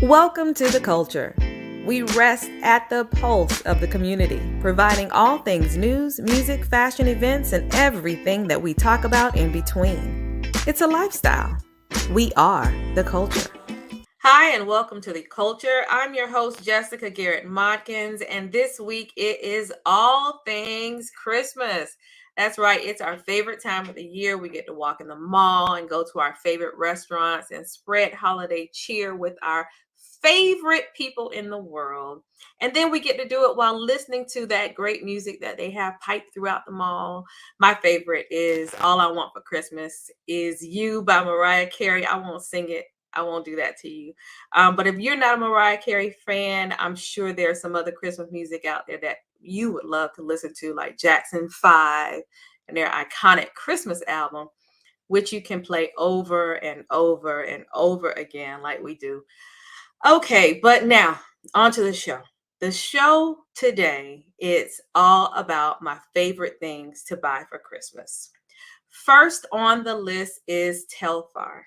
Welcome to The Culture. We rest at the pulse of the community, providing all things news, music, fashion, events, and everything that we talk about in between. It's a lifestyle. We are The Culture. Hi, and welcome to The Culture. I'm your host, Jessica Garretts Popcorn, and this week it is all things Christmas. That's right, it's our favorite time of the year. We get to walk in the mall and go to our favorite restaurants and spread holiday cheer with our favorite people in the world. And then we get to do it while listening to that great music that they have piped throughout the mall. My favorite is All I Want for Christmas Is You by Mariah Carey. I won't sing it. I won't do that to you. But if you're not a Mariah Carey fan, I'm sure there's some other Christmas music out there that you would love to listen to, like Jackson 5 and their iconic Christmas album, which you can play over and over and over again like we do. Okay, but now on to the show. The show today is all about my favorite things to buy for Christmas. First on the list is Telfar.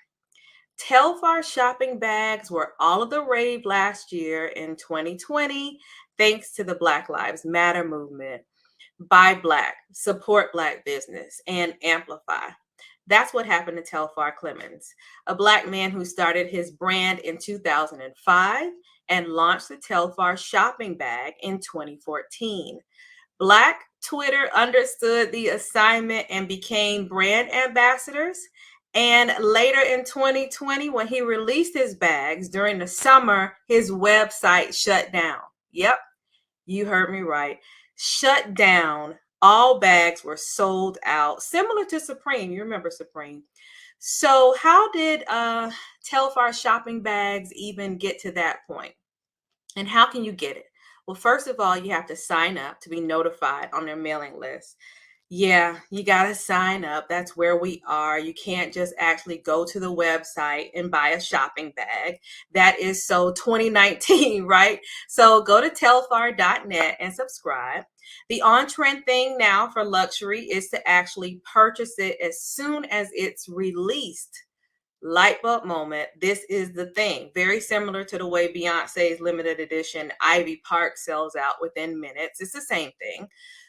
Telfar shopping bags were all of the rave last year in 2020, thanks to the Black Lives Matter movement. Buy Black, support Black business, and amplify. That's what happened to Telfar Clemens, a Black man who started his brand in 2005 and launched the Telfar shopping bag in 2014. Black Twitter understood the assignment and became brand ambassadors. And later in 2020, when he released his bags during the summer, his website shut down. Yep, you heard me right. Shut down. All bags were sold out, similar to Supreme. You remember Supreme. So how did Telfar shopping bags even get to that point? And how can you get it? Well, first of all, you have to sign up to be notified on their mailing list. Yeah, you got to sign up. That's where we are. You can't just actually go to the website and buy a shopping bag. That is so 2019, right? So go to telfar.net and subscribe. The on-trend thing now for luxury is to actually purchase it as soon as it's released. Light bulb moment. This is the thing. Very similar to the way Beyonce's limited edition Ivy Park sells out within minutes. It's the same thing.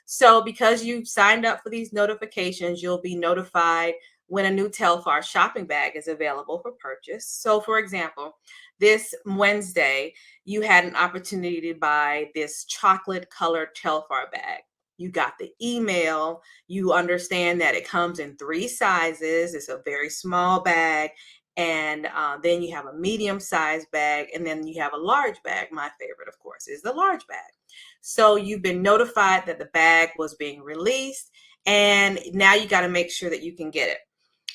So because you signed up for these notifications, you'll be notified when a new Telfar shopping bag is available for purchase. So for example, this Wednesday, you had an opportunity to buy this chocolate colored Telfar bag. You got the email. You understand that it comes in 3 sizes. It's a very small bag. And then you have a medium sized bag. And then you have a large bag. My favorite, of course, is the large bag. So you've been notified that the bag was being released. And now you got to make sure that you can get it.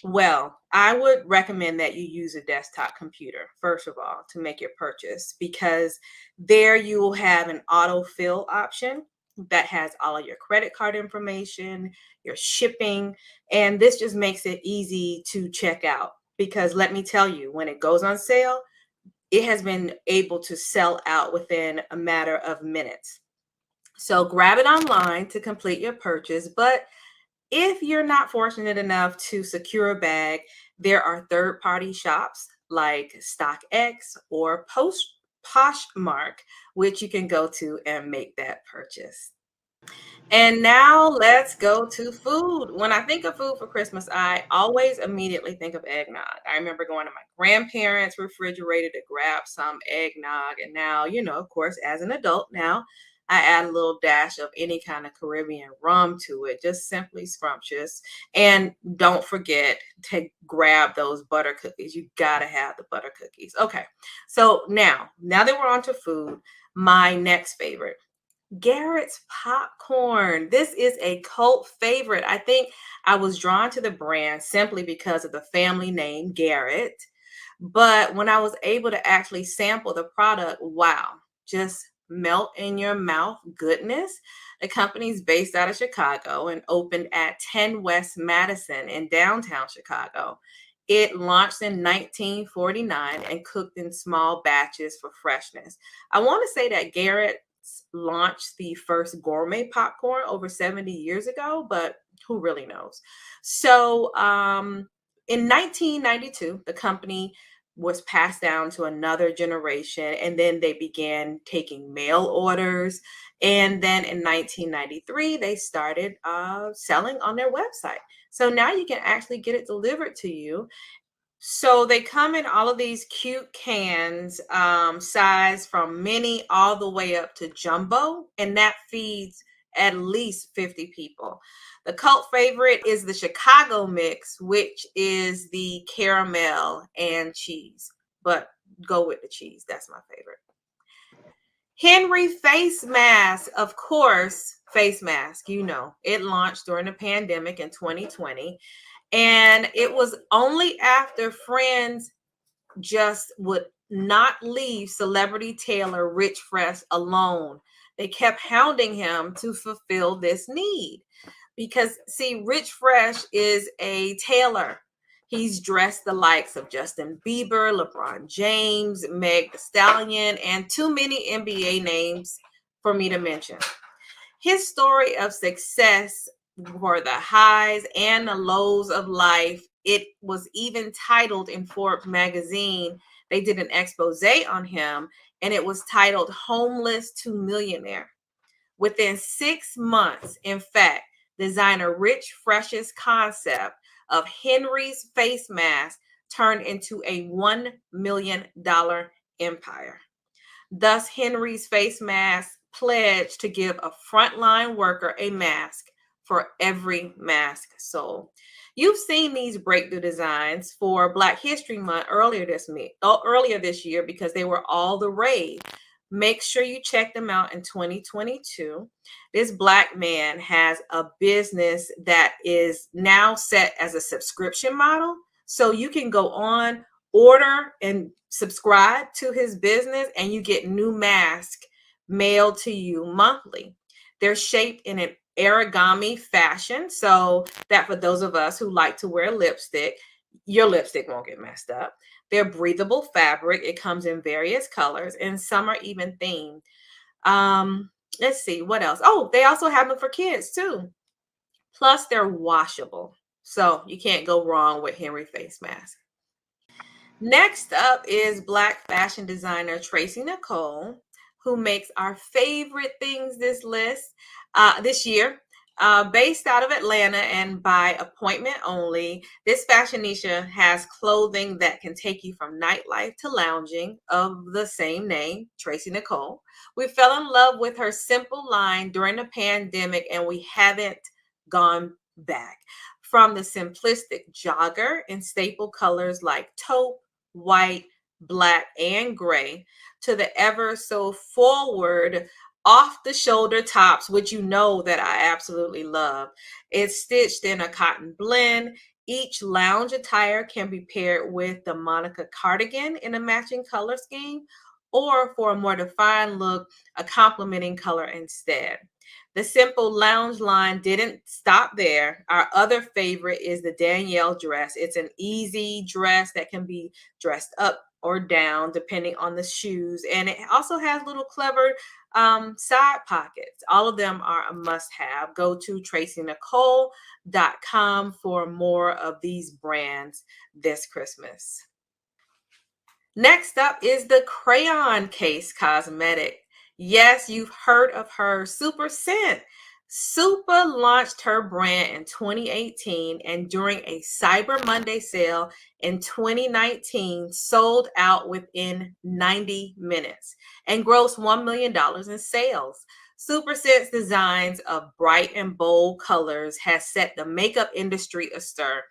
Well, I would recommend that you use a desktop computer, first of all, to make your purchase, because there you will have an autofill option that has all of your credit card information, your shipping, and this just makes it easy to check out. Because let me tell you, when it goes on sale, it has been able to sell out within a matter of minutes. So grab it online to complete your purchase. But if you're not fortunate enough to secure a bag, there are third-party shops like StockX or Poshmark, which you can go to and make that purchase. And now let's go to food. When I think of food for Christmas, I always immediately think of eggnog. I remember going to my grandparents' refrigerator to grab some eggnog. And now, of course, as an adult now, I add a little dash of any kind of Caribbean rum to it, just simply scrumptious. And don't forget to grab those butter cookies. You gotta have the butter cookies. Okay, so now that we're on to food, my next favorite. Garretts Popcorn. This is a cult favorite. I think I was drawn to the brand simply because of the family name Garrett. But when I was able to actually sample the product, wow, just melt in your mouth goodness. The company's based out of Chicago and opened at 10 West Madison in downtown Chicago. It launched in 1949 and cooked in small batches for freshness. I want to say that Garrett launched the first gourmet popcorn over 70 years ago, but who really knows? So in 1992, the company was passed down to another generation, and then they began taking mail orders. And then in 1993, they started selling on their website. So now you can actually get it delivered to you. So they come in all of these cute cans, size from mini all the way up to jumbo, and that feeds at least 50 people. The cult favorite is the Chicago mix, which is the caramel and cheese. But go with the cheese. That's my favorite. Henry face mask, of course, face mask, it launched during the pandemic in 2020. And it was only after friends just would not leave celebrity tailor Rich Fresh alone. They kept hounding him to fulfill this need. Because, see, Rich Fresh is a tailor. He's dressed the likes of Justin Bieber, LeBron James, Meg Thee Stallion, and too many NBA names for me to mention. His story of success for the highs and the lows of life, it was even titled in Forbes magazine. They did an expose on him, and it was titled Homeless to Millionaire. Within 6 months, in fact, designer Rich Fresh's concept of Henry's face mask turned into a $1 million empire. Thus, Henry's face mask pledged to give a frontline worker a mask for every mask sold. You've seen these breakthrough designs for Black History Month earlier this year because they were all the rage. Make sure you check them out in 2022. This Black man has a business that is now set as a subscription model. So you can go on, order, and subscribe to his business, and you get new masks mailed to you monthly. They're shaped in an origami fashion, so that for those of us who like to wear lipstick, your lipstick won't get messed up. They're breathable fabric. It comes in various colors, and some are even themed. Let's see what else. Oh, they also have them for kids too. Plus, they're washable, so you can't go wrong with Henry face mask. Next up is Black fashion designer Tracy Nicole, who makes our favorite things this year. Based out of Atlanta and by appointment only, this fashionista has clothing that can take you from nightlife to lounging, of the same name, Tracy Nicole. We fell in love with her simple line during the pandemic, and we haven't gone back. From the simplistic jogger in staple colors like taupe, white, black, and gray, to the ever so forward off the shoulder tops, which you know that I absolutely love. It's stitched in a cotton blend. Each lounge attire can be paired with the Monica cardigan in a matching color scheme, or for a more defined look, a complementing color instead. The simple lounge line didn't stop there. Our other favorite is the Danielle dress. It's an easy dress that can be dressed up or down depending on the shoes. And it also has little clever side pockets. All of them are a must have. Go to tracynicole.com for more of these brands this Christmas. Next up is the Crayon Case Cosmetic. Yes, you've heard of her, Super Scent. Super launched her brand in 2018, and during a Cyber Monday sale in 2019, sold out within 90 minutes and grossed $1 million in sales. Super Scent's designs of bright and bold colors has set the makeup industry astir,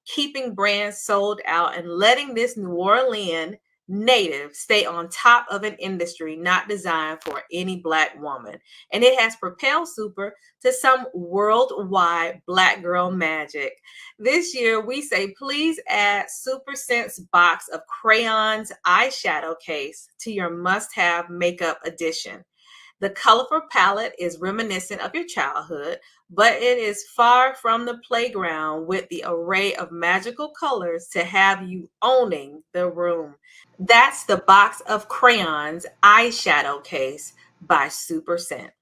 keeping brands sold out and letting this New Orleans native stay on top of an industry not designed for any Black woman. And it has propelled Super to some worldwide Black girl magic. This year, we say please add Super Scent's box of crayons eyeshadow case to your must-have makeup edition. The colorful palette is reminiscent of your childhood, but it is far from the playground with the array of magical colors to have you owning the room. That's the box of crayons eyeshadow case by Super Scent.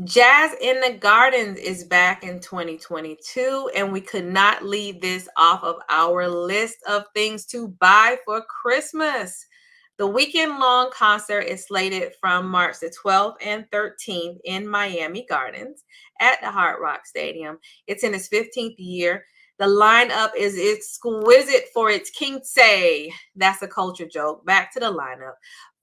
Jazz in the Gardens is back in 2022, and we could not leave this off of our list of things to buy for Christmas. The weekend-long concert is slated from March the 12th and 13th in Miami Gardens at the Hard Rock Stadium. It's in its 15th year. The lineup is exquisite for its quince. That's a culture joke. Back to the lineup.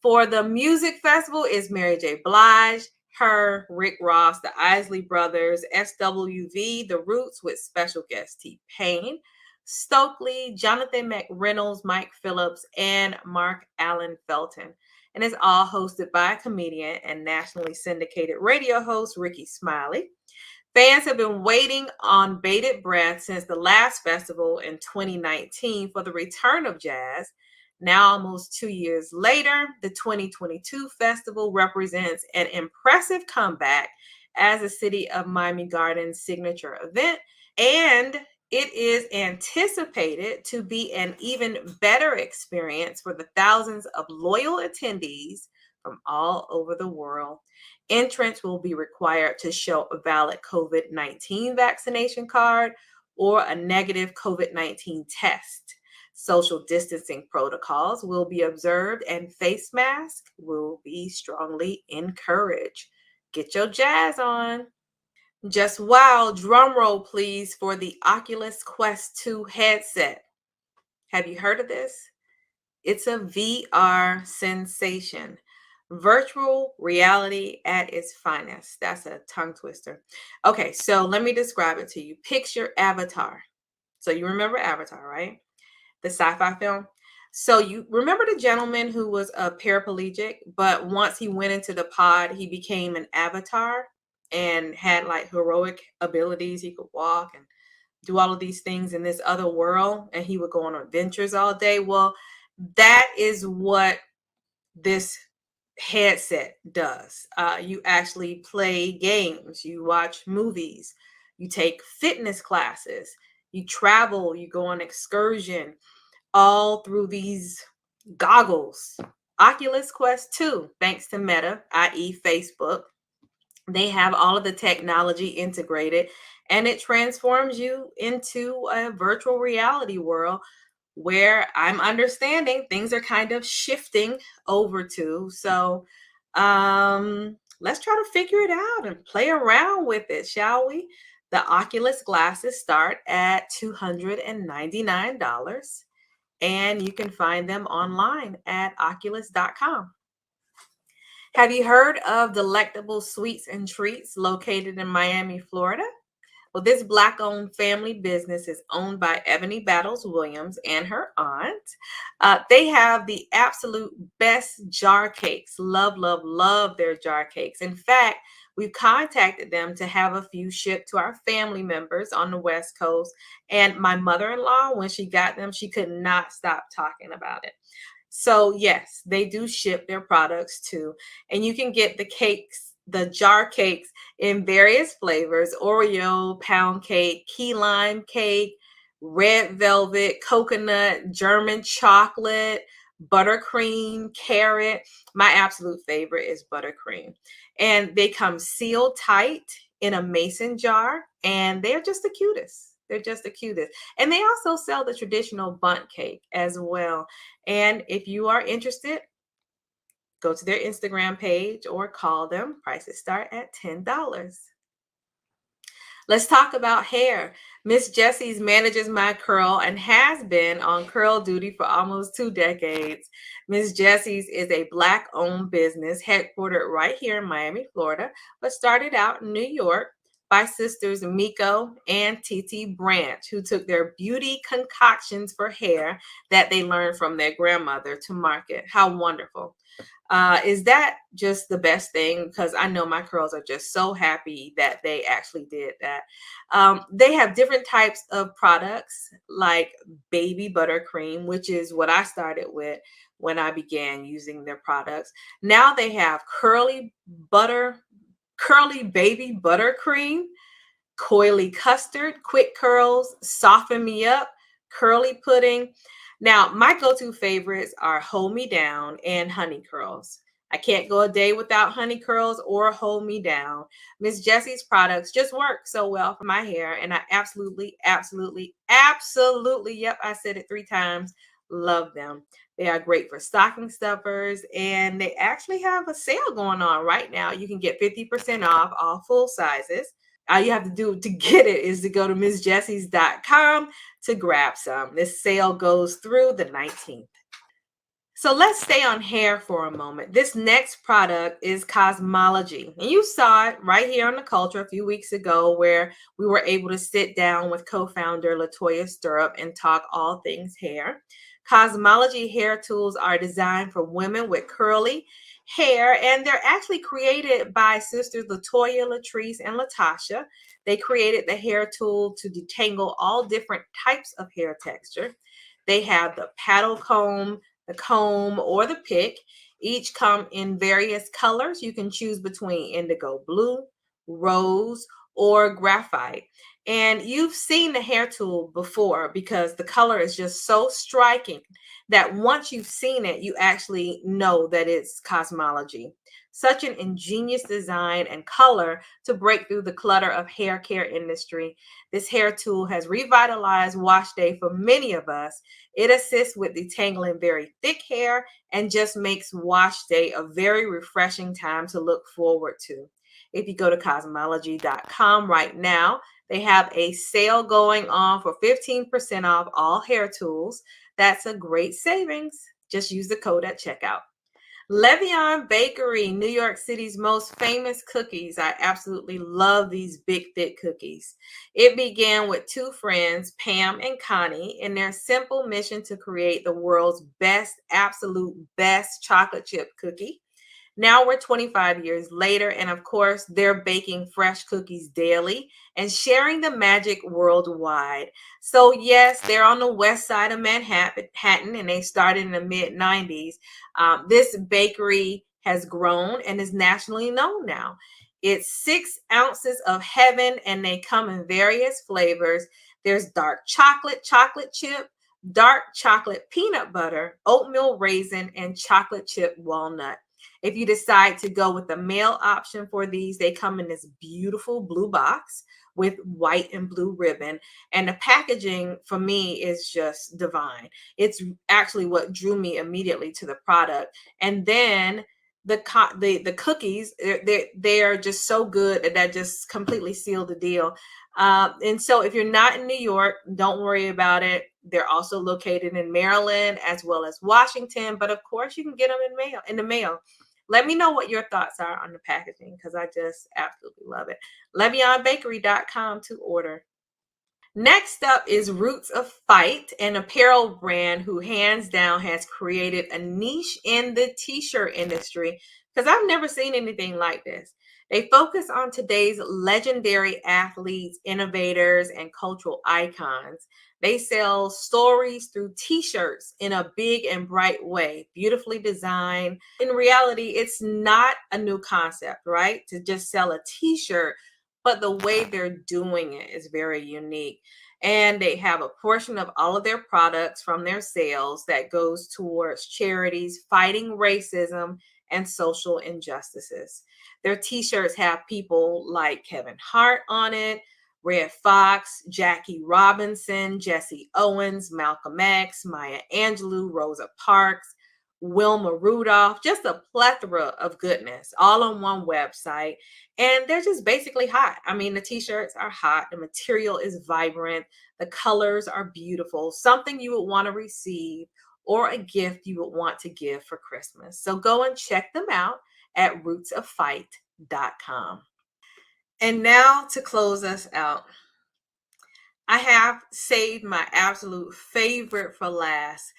For the music festival is Mary J. Blige, Her, Rick Ross, the Isley Brothers, SWV, The Roots with special guest T-Pain, Stokely, Jonathan McReynolds, Mike Phillips, and Mark Allen Felton. And it's all hosted by comedian and nationally syndicated radio host Ricky Smiley. Fans have been waiting on bated breath since the last festival in 2019 for the return of jazz. Now, almost 2 years later, the 2022 festival represents an impressive comeback as a City of Miami Gardens signature event, and it is anticipated to be an even better experience for the thousands of loyal attendees from all over the world. Entrants will be required to show a valid COVID-19 vaccination card or a negative COVID-19 test. Social distancing protocols will be observed and face masks will be strongly encouraged. Get your jazz on. Just wow, drum roll please for the Oculus Quest 2 headset. Have you heard of this? It's a VR sensation. Virtual reality at its finest. That's a tongue twister. Okay, so let me describe it to you. Picture Avatar. So you remember Avatar, right? The sci-fi film. So you remember the gentleman who was a paraplegic, but once he went into the pod, he became an avatar and had like heroic abilities. He could walk and do all of these things in this other world, and he would go on adventures all day. Well, that is what this headset does. You actually play games, you watch movies, you take fitness classes, you travel, you go on excursion, all through these goggles. Oculus Quest 2, thanks to Meta, i.e. Facebook, they have all of the technology integrated, and it transforms you into a virtual reality world where I'm understanding things are kind of shifting over to. So let's try to figure it out and play around with it, shall we? The Oculus glasses start at $299, and you can find them online at oculus.com. Have you heard of Delectable Sweets and Treats located in Miami, Florida? Well, this Black-owned family business is owned by Ebony Battles Williams and her aunt. They have the absolute best jar cakes. Love, love, love their jar cakes. In fact, we've contacted them to have a few shipped to our family members on the West Coast. And my mother-in-law, when she got them, she could not stop talking about it. So yes, they do ship their products too. And you can get the cakes, the jar cakes in various flavors: Oreo, pound cake, key lime cake, red velvet, coconut, German chocolate, buttercream, carrot. My absolute favorite is buttercream. And they come sealed tight in a mason jar, and they're just the cutest. They're just the cutest. And they also sell the traditional bundt cake as well. And if you are interested, go to their Instagram page or call them. Prices start at $10. Let's talk about hair. Miss Jessies manages my curl and has been on curl duty for almost 2 decades. Miss Jessies is a Black-owned business headquartered right here in Miami, Florida, but started out in New York by sisters Miko and Titi Branch, who took their beauty concoctions for hair that they learned from their grandmother to market. How wonderful. Is that just the best thing? Because I know my curls are just so happy that they actually did that. They have different types of products like baby buttercream, which is what I started with when I began using their products. Now they have curly baby buttercream, coily custard, quick curls, soften me up, curly pudding. Now, my go-to favorites are Hold Me Down and Honey Curls. I can't go a day without honey curls or hold me down. Miss Jessie's products just work so well for my hair, and I absolutely, yep, I said it 3 times, love them. They are great for stocking stuffers, and they actually have a sale going on right now. You can get 50% off all full sizes. All you have to do to get it is to go to MissJessies.com to grab some. This sale goes through the 19th. So let's stay on hair for a moment. This next product is Cosmology. And you saw it right here on The Culture a few weeks ago, where we were able to sit down with co-founder LaToya Stirrup and talk all things hair. Cosmology hair tools are designed for women with curly hair, and they're actually created by sisters LaToya, Latrice, and Latasha. They created the hair tool to detangle all different types of hair texture. They have the paddle comb, the comb, or the pick. Each come in various colors. You can choose between indigo blue, rose, or graphite. And you've seen the hair tool before because the color is just so striking that once you've seen it, you actually know that it's Cosmology. Such an ingenious design and color to break through the clutter of hair care industry. This hair tool has revitalized wash day for many of us. It assists with detangling very thick hair and just makes wash day a very refreshing time to look forward to. If you go to cosmology.com right now, they have a sale going on for 15% off all hair tools. That's a great savings. Just use the code at checkout. LeVeon Bakery, New York City's most famous cookies. I absolutely love these big, thick cookies. It began with 2 friends, Pam and Connie, in their simple mission to create the world's best, absolute best chocolate chip cookie. Now we're 25 years later, and of course, they're baking fresh cookies daily and sharing the magic worldwide. So, yes, they're on the west side of Manhattan, and they started in the mid 90s. This bakery has grown and is nationally known now. It's 6 ounces of heaven, and they come in various flavors. There's dark chocolate chip, dark chocolate peanut butter, oatmeal raisin, and chocolate chip walnut. If you decide to go with the male option for these, they come in this beautiful blue box with white and blue ribbon. And the packaging for me is just divine. It's actually what drew me immediately to the product. And then the cookies, they are just so good that just completely sealed the deal. And so if you're not in New York, don't worry about it. They're also located in Maryland as well as Washington, but of course you can get them in the mail. Let me know what your thoughts are on the packaging because I just absolutely love it. LeVeonBakery.com to order. Next up is Roots of Fight, an apparel brand who hands down has created a niche in the t-shirt industry because I've never seen anything like this. They focus on today's legendary athletes, innovators, and cultural icons. They sell stories through t-shirts in a big and bright way, beautifully designed. In reality, it's not a new concept, right? To just sell a t-shirt, but the way they're doing it is very unique. And they have a portion of all of their products from their sales that goes towards charities fighting racism and social injustices. Their t-shirts have people like Kevin Hart on it, Red Fox, Jackie Robinson, Jesse Owens, Malcolm X, Maya Angelou, Rosa Parks, Wilma Rudolph, just a plethora of goodness all on one website. And they're just basically hot. I mean, the t-shirts are hot. The material is vibrant. The colors are beautiful. Something you would want to receive or a gift you would want to give for Christmas. So go and check them out at rootsoffight.com. And now to close us out, I have saved my absolute favorite for last.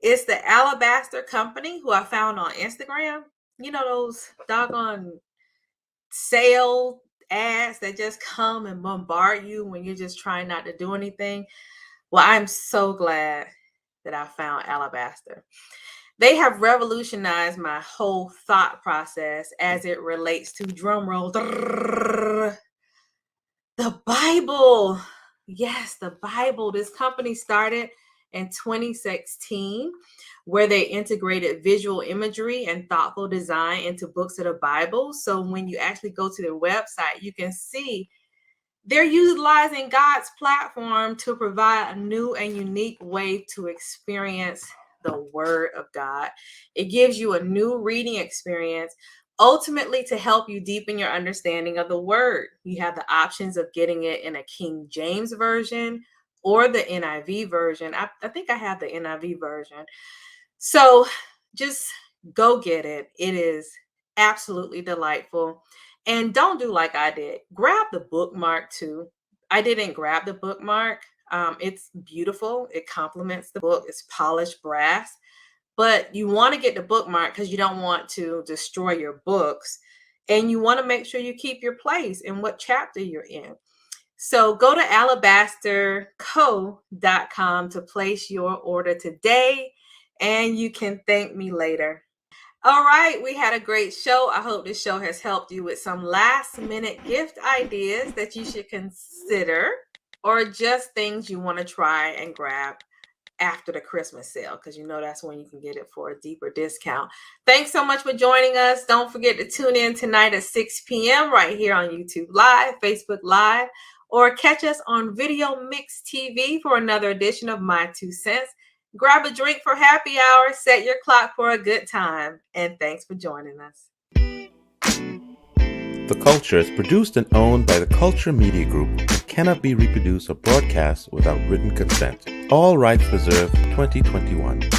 It's the Alabaster company who I found on Instagram. You know, those doggone sale ads that just come and bombard you when you're just trying not to do anything. Well, I'm so glad that I found Alabaster. They have revolutionized my whole thought process as it relates to drum roll. The Bible. Yes, the Bible. This company started in 2016, where they integrated visual imagery and thoughtful design into books of the Bible. So when you actually go to their website, you can see they're utilizing God's platform to provide a new and unique way to experience the Word of God. It gives you a new reading experience, ultimately to help you deepen your understanding of the Word. You have the options of getting it in a King James version or the NIV version. I think I have the NIV version. So just go get it. It is absolutely delightful. And don't do like I did. Grab the bookmark too. I didn't grab the bookmark. It's beautiful. It complements the book. It's polished brass. But you want to get the bookmark because you don't want to destroy your books. And you want to make sure you keep your place in what chapter you're in. So go to alabasterco.com to place your order today, and you can thank me later. All right, we had a great show. I hope this show has helped you with some last minute gift ideas that you should consider, or just things you want to try and grab after the Christmas sale, because you know that's when you can get it for a deeper discount. Thanks so much for joining us. Don't forget to tune in tonight at 6 p.m. right here on YouTube Live, Facebook Live, or catch us on Video Mix TV for another edition of My 2 Cents. Grab a drink for happy hour, set your clock for a good time, and thanks for joining us. The Culture is produced and owned by the Culture Media Group and cannot be reproduced or broadcast without written consent. All rights reserved 2021.